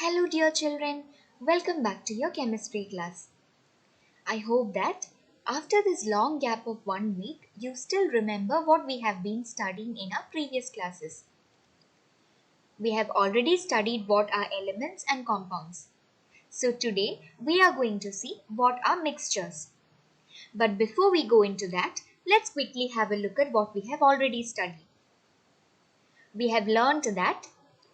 Hello dear children, welcome back to your chemistry class. I hope that after this long gap of 1 week, you still remember what we have been studying in our previous classes. We have already studied what are elements and compounds. So today we are going to see what are mixtures. But before we go into that, let's quickly have a look at what we have already studied. We have learned that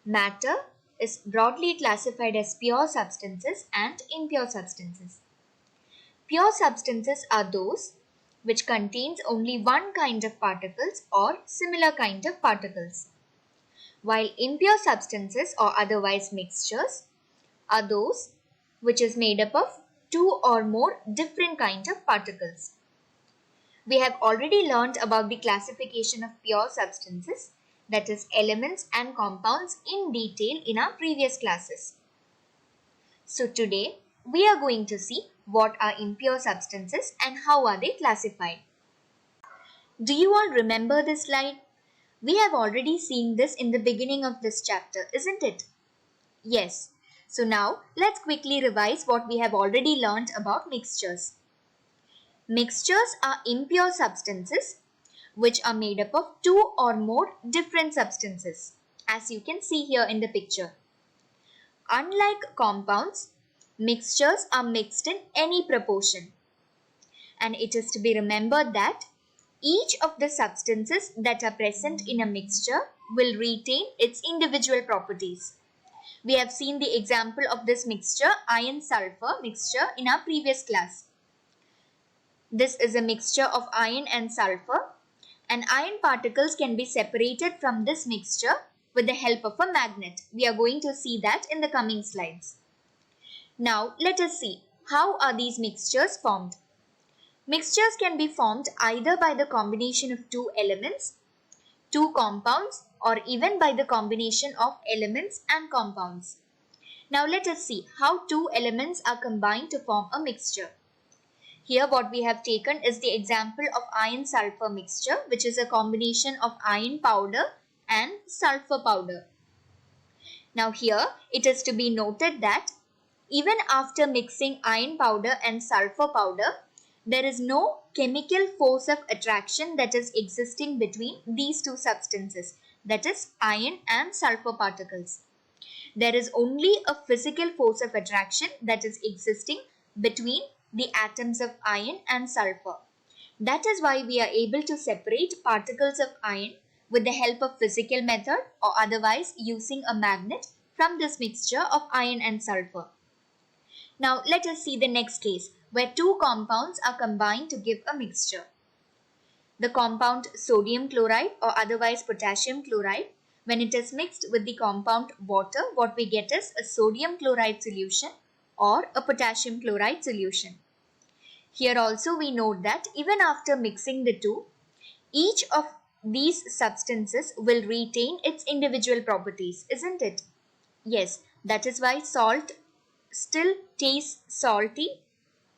matter is broadly classified as pure substances and impure substances. Pure substances are those which contains only one kind of particles or similar kind of particles, while impure substances or otherwise mixtures are those which is made up of two or more different kinds of particles. We have already learned about the classification of pure substances, that is elements and compounds, in detail in our previous classes. So today we are going to see what are impure substances and how are they classified. Do you all remember this slide? We have already seen this in the beginning of this chapter, isn't it? Yes. So now let's quickly revise what we have already learned about mixtures. Mixtures are impure substances which are made up of two or more different substances, as you can see here in the picture. Unlike compounds, mixtures are mixed in any proportion. And it is to be remembered that each of the substances that are present in a mixture will retain its individual properties. We have seen the example of this mixture, iron-sulfur mixture, in our previous class. This is a mixture of iron and sulfur, and iron particles can be separated from this mixture with the help of a magnet. We are going to see that in the coming slides. Now let us see how are these mixtures formed. Mixtures can be formed either by the combination of two elements, two compounds, or even by the combination of elements and compounds. Now let us see how two elements are combined to form a mixture. Here what we have taken is the example of iron-sulfur mixture, which is a combination of iron powder and sulfur powder. Now here it is to be noted that even after mixing iron powder and sulfur powder, there is no chemical force of attraction that is existing between these two substances, that is iron and sulfur particles. There is only a physical force of attraction that is existing between the atoms of iron and sulfur. That is why we are able to separate particles of iron with the help of physical method or otherwise using a magnet from this mixture of iron and sulfur. Now let us see the next case where two compounds are combined to give a mixture. The compound sodium chloride or otherwise potassium chloride, when it is mixed with the compound water, what we get is a sodium chloride solution or a potassium chloride solution. Here also we note that even after mixing the two, each of these substances will retain its individual properties, isn't it? Yes, that is why salt still tastes salty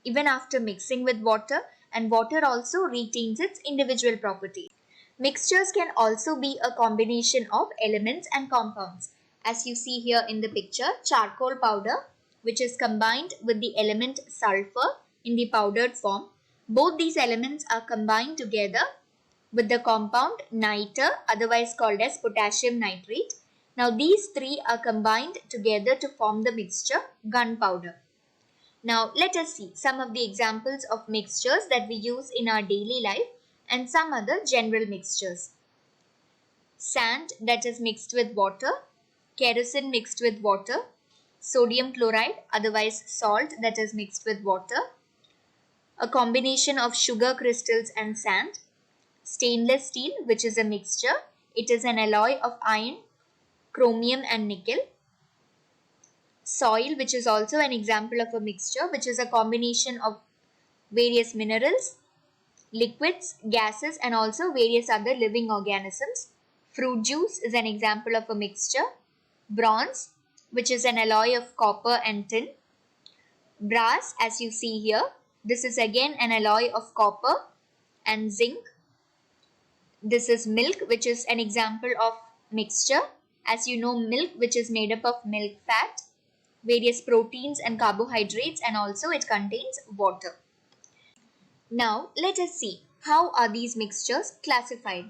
even after mixing with water, and water also retains its individual properties. Mixtures can also be a combination of elements and compounds. As you see here in the picture, charcoal powder, which is combined with the element sulfur in the powdered form. Both these elements are combined together with the compound niter, otherwise called as potassium nitrate. Now these three are combined together to form the mixture gunpowder. Now let us see some of the examples of mixtures that we use in our daily life and some other general mixtures. Sand that is mixed with water, kerosene mixed with water, sodium chloride, otherwise salt, that is mixed with water, a combination of sugar crystals and sand, stainless steel, which is a mixture. It is an alloy of iron, chromium and nickel. Soil, which is also an example of a mixture, which is a combination of various minerals, liquids, gases and also various other living organisms. Fruit juice is an example of a mixture. Bronze, which is an alloy of copper and tin. Brass, as you see here, this is again an alloy of copper and zinc. This is milk, which is an example of mixture. As you know, milk, which is made up of milk fat. various proteins and carbohydrates, and also it contains water. Now let us see how are these mixtures classified.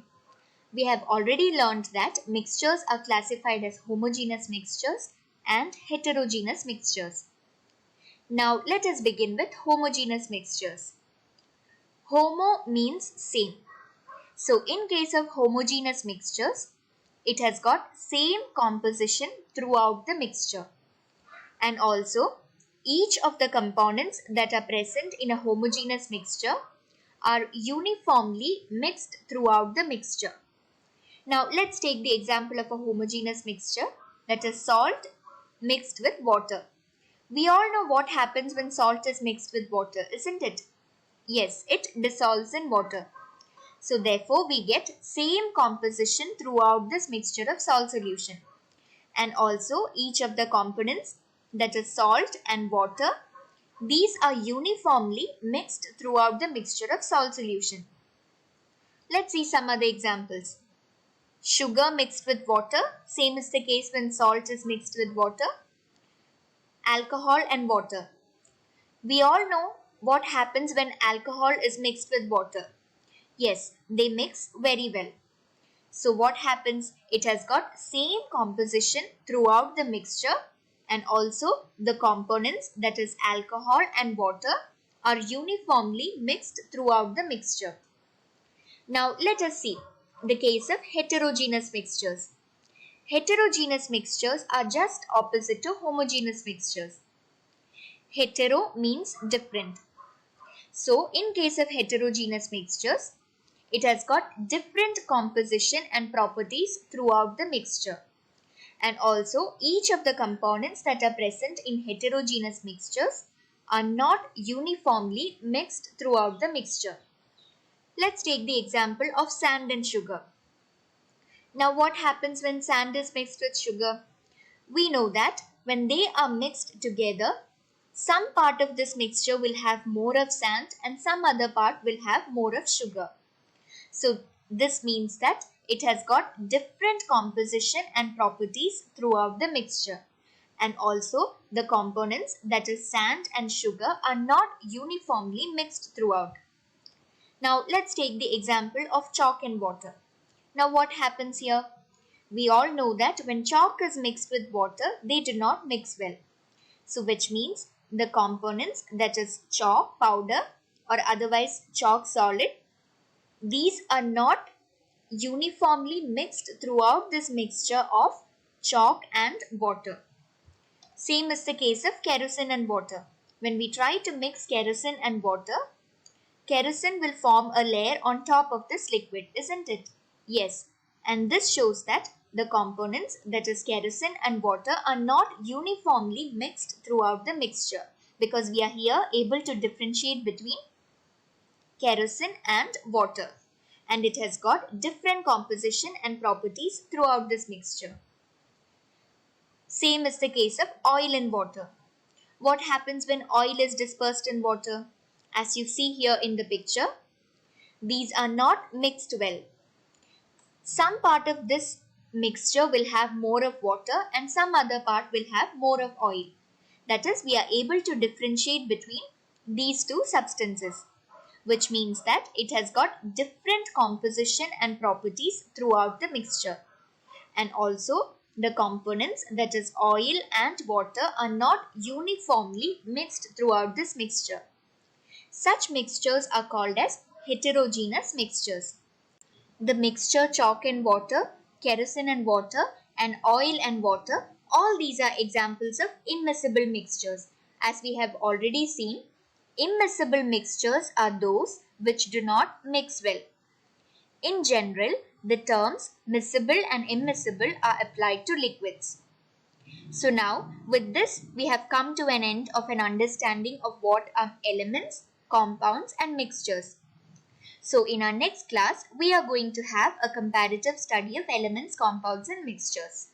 We have already learned that mixtures are classified as homogeneous mixtures and heterogeneous mixtures. Now let us begin with homogeneous mixtures. Homo means same. So in case of homogeneous mixtures, it has got same composition throughout the mixture. And also each of the components that are present in a homogeneous mixture are uniformly mixed throughout the mixture. Now let's take the example of a homogeneous mixture, that is salt mixed with water. We all know what happens when salt is mixed with water, isn't it? Yes, it dissolves in water. So therefore we get same composition throughout this mixture of salt solution. And also each of the components, that is salt and water, these are uniformly mixed throughout the mixture of salt solution. Let's see some other examples. Sugar mixed with water, same is the case when salt is mixed with water. Alcohol and water. We all know what happens when alcohol is mixed with water. Yes, they mix very well. So what happens? It has got same composition throughout the mixture, and also the components, that is alcohol and water, are uniformly mixed throughout the mixture. Now let us see the case of heterogeneous mixtures. Heterogeneous mixtures are just opposite to homogeneous mixtures. Hetero means different. So in case of heterogeneous mixtures, it has got different composition and properties throughout the mixture. And also each of the components that are present in heterogeneous mixtures are not uniformly mixed throughout the mixture. Let's take the example of sand and sugar. Now what happens when sand is mixed with sugar? We know that when they are mixed together, some part of this mixture will have more of sand and some other part will have more of sugar. So this means that it has got different composition and properties throughout the mixture. And also the components, that is sand and sugar, are not uniformly mixed throughout. Now let's take the example of chalk and water. Now what happens here? We all know that when chalk is mixed with water, they do not mix well. So which means the components, that is chalk powder or otherwise chalk solid, these are not uniformly mixed throughout this mixture of chalk and water. Same is the case of kerosene and water. When we try to mix kerosene and water, kerosene will form a layer on top of this liquid, isn't it? Yes, and this shows that the components, that is kerosene and water, are not uniformly mixed throughout the mixture, because we are here able to differentiate between kerosene and water, and it has got different composition and properties throughout this mixture. Same is the case of oil and water. What happens when oil is dispersed in water? As you see here in the picture, these are not mixed well. Some part of this mixture will have more of water and some other part will have more of oil. That is, we are able to differentiate between these two substances, which means that it has got different composition and properties throughout the mixture. And also the components, that is oil and water, are not uniformly mixed throughout this mixture. Such mixtures are called as heterogeneous mixtures. The mixture chalk and water, kerosene and water, and oil and water, all these are examples of immiscible mixtures. As we have already seen, immiscible mixtures are those which do not mix well. In general, the terms miscible and immiscible are applied to liquids. So now, with this, we have come to an end of an understanding of what are elements, compounds, and mixtures. So in our next class, we are going to have a comparative study of elements, compounds, and mixtures.